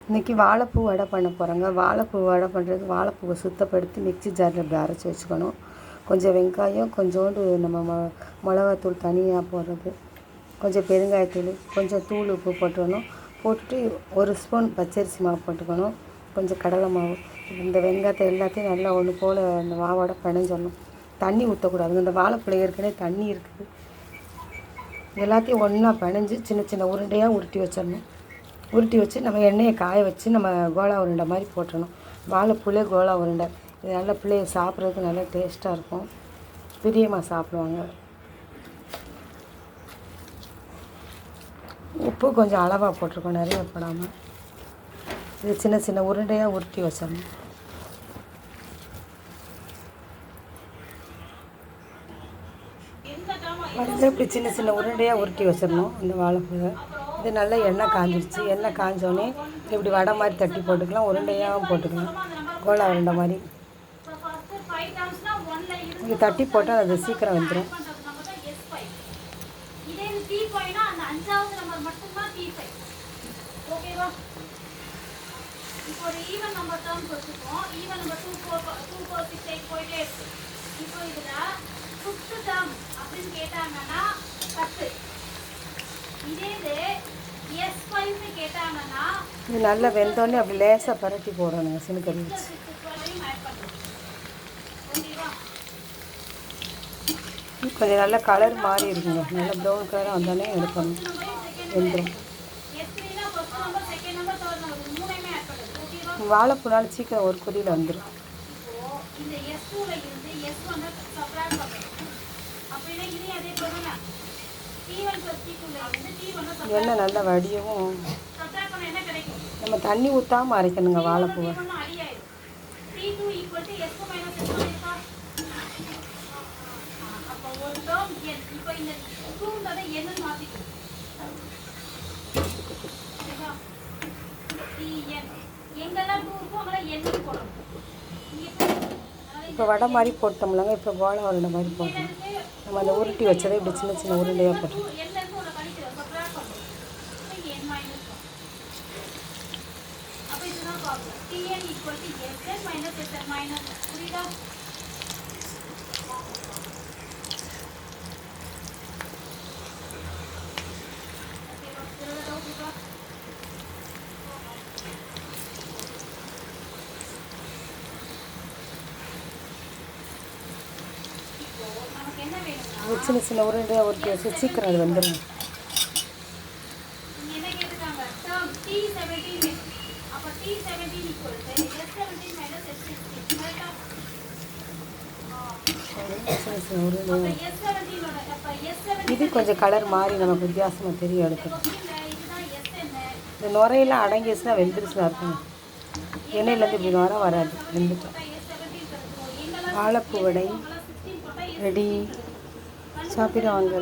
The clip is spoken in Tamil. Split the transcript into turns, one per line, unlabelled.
இன்றைக்கி வாழைப்பூ வடை பண்ண போகிறோங்க. வாழைப்பூ வடை பண்ணுறதுக்கு வாழைப்பூவை சுத்தப்படுத்தி மிக்ஸி ஜாரில் இப்படி அரைச்சி வச்சுக்கணும். கொஞ்சம் வெங்காயம், கொஞ்சோண்டு நம்ம மிளகாத்தூள் தனியாக போடுறது, கொஞ்சம் பெருங்காயத்தூள், கொஞ்சம் தூள் உப்பு போட்டுக்கணும். போட்டுட்டு ஒரு ஸ்பூன் பச்சரிசி மாவு போட்டுக்கணும், கொஞ்சம் கடலை மாவு. இந்த வெங்காயத்தை எல்லாத்தையும் நல்லா ஒன்று போல் அந்த மாவோட பிணைஞ்சிடணும். தண்ணி ஊற்றக்கூடாதுங்க. இந்த வாழைப்பூல ஏற்கனவே தண்ணி இருக்குது. எல்லாத்தையும் ஒன்றா பிணைஞ்சி சின்ன சின்ன உருண்டையாக உருட்டி வச்சிடணும். உருட்டி வச்சு நம்ம எண்ணெயை காய வச்சு நம்ம கோலா உருண்டை மாதிரி போட்டுடணும். வாழைப்பூலே கோலா உருண்டை. இது நல்லா பிள்ளைய சாப்பிட்றதுக்கு நல்லா டேஸ்ட்டாக இருக்கும், பிரியமாக சாப்பிடுவாங்க. உப்பு கொஞ்சம் அளவாக போட்டிருக்கோம், நிறைய போடாமல். இது சின்ன சின்ன உருண்டையாக உருட்டி வச்சிடணும். இப்படி சின்ன சின்ன உருண்டையாக உருட்டி வச்சிடணும் இந்த வாழைப்பூவை. இது நல்லா எண்ணெய் காஞ்சிடுச்சு. எண்ணெய் காஞ்சோடனே இப்படி வடை மாதிரி தட்டி போட்டுக்கலாம், உருண்டையாகவும் போட்டுக்கலாம், கோலா உருண்டை மாதிரி. இது தட்டி போட்டால் அது சீக்கிரம் வந்துடும். இது நல்லா வெந்தோடனே அப்படி லேசாக பரட்டி போடணுங்க சினுக்கறி வச்சு. கொஞ்சம் நல்ல கலர் மாறி இருக்குங்க, நல்லா ப்ரௌன் கலராக வந்தோடனே எடுக்கணும், வெந்துடும். வாழைப்பூனால சீக்கிரம் ஒரு கொதியில் வந்துடும். எண்ணெய் நல்லா வடியவும் நம்ம தண்ணி ஊற்றாமல் அரைக்கணுங்க வாழைப்பூவை. இப்போ வடை மாதிரி போட்டோம்லங்க, இப்போ கோலா உருண்டை மாதிரி போட்டோம். நம்ம அந்த உருட்டி வச்சதை இப்படி சின்ன சின்ன உருண்டையாக போட்டோம். சின்ன சின்ன உருண்டையாக உருட்டி வச்சு சீக்கிரம் அது வந்துடும். இது கொஞ்சம் கலர் மாறி நமக்கு வித்தியாசமாக தெரியும் எடுக்கணும். இந்த நுரையெல்லாம் அடங்கிடுச்சுன்னா வெந்துருச்சுன்னா இருக்கும். எண்ணெயிலேருந்து இப்படி நுரை வராது, வெந்துட்டோம். வாழைப்பூ வடை ரெடி. சாப்பிட வாங்க.